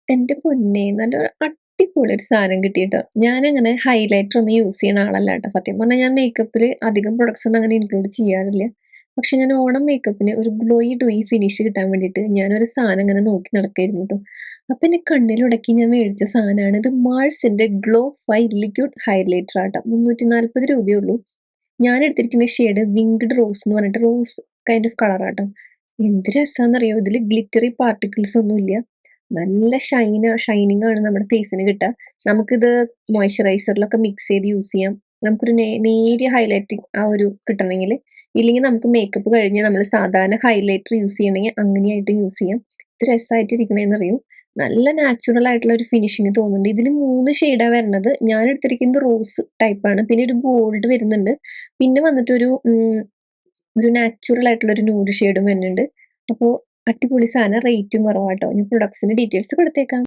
എന്റെ പൊന്നേ! നല്ലൊരു അടിപൊളി ഒരു സാധനം കിട്ടിട്ടോ. ഞാനങ്ങനെ ഹൈലൈറ്റർ ഒന്നും യൂസ് ചെയ്യുന്ന ആളല്ല ട്ടോ. സത്യം പറഞ്ഞാൽ ഞാൻ മേക്കപ്പില് അധികം പ്രൊഡക്ട്സ് ഒന്നും അങ്ങനെ ഇൻക്ലൂഡ് ചെയ്യാറില്ല. പക്ഷെ ഞാൻ ഓണം മേക്കപ്പിന് ഒരു ഗ്ലോയി ഡൂയി ഫിനിഷ് കിട്ടാൻ വേണ്ടിയിട്ട് ഞാനൊരു സാധനം ഇങ്ങനെ നോക്കി നടക്കായിരുന്നു ട്ടോ. അപ്പൊ എന്റെ കണ്ണിലുടക്കി ഞാൻ മേടിച്ച സാധനമാണ്. ഇത് മാൾസിന്റെ ഗ്ലോ 5 ലിക്വിഡ് ഹൈലൈറ്റർ ആട്ടോ. 340 രൂപയേ ഉള്ളൂ. ഞാൻ എടുത്തിരിക്കുന്ന ഷെയ്ഡ് വിങ്ഡ് റോസ് എന്ന് പറഞ്ഞിട്ട് റോസ് കൈൻഡ് ഓഫ് കളറാട്ടോ. എന്ത് രസാന്നറിയോ? ഇതില് ഗ്ലിറ്ററി പാർട്ടിക്കിൾസ് ഒന്നുമില്ല. നല്ല ഷൈനിങ് ആണ് നമ്മുടെ ഫേസിന് കിട്ടുക. നമുക്കിത് മോയ്സ്ചറൈസറിലൊക്കെ മിക്സ് ചെയ്ത് യൂസ് ചെയ്യാം. നമുക്കൊരു നേരിയ ഹൈലൈറ്റിങ് ആ ഒരു കിട്ടണമെങ്കിൽ, ഇല്ലെങ്കിൽ നമുക്ക് മേക്കപ്പ് കഴിഞ്ഞ് നമ്മൾ സാധാരണ ഹൈലൈറ്റർ യൂസ് ചെയ്യണമെങ്കിൽ അങ്ങനെയായിട്ട് യൂസ് ചെയ്യാം. ഇത് രസമായിട്ട് ഇരിക്കണേന്നറിയോ? നല്ല നാച്ചുറൽ ആയിട്ടുള്ള ഒരു ഫിനിഷിങ് തോന്നുന്നുണ്ട്. ഇതിൽ 3 ഷെയ്ഡാണ് വരുന്നത്. ഞാൻ എടുത്തിരിക്കുന്നത് റോസ് ടൈപ്പാണ്. പിന്നെ ഒരു ഗോൾഡ് വരുന്നുണ്ട്. പിന്നെ വന്നിട്ടൊരു ഒരു നാച്ചുറൽ ആയിട്ടുള്ള ഒരു ന്യൂഡ് ഷെയ്ഡും വരുന്നുണ്ട്. അപ്പോൾ അടിപൊളി സാധനം, റേറ്റും കുറവാട്ടോ. ഞാൻ പ്രൊഡക്ട്സിന്റെ ഡീറ്റെയിൽസ് കൊടുത്തേക്കാം.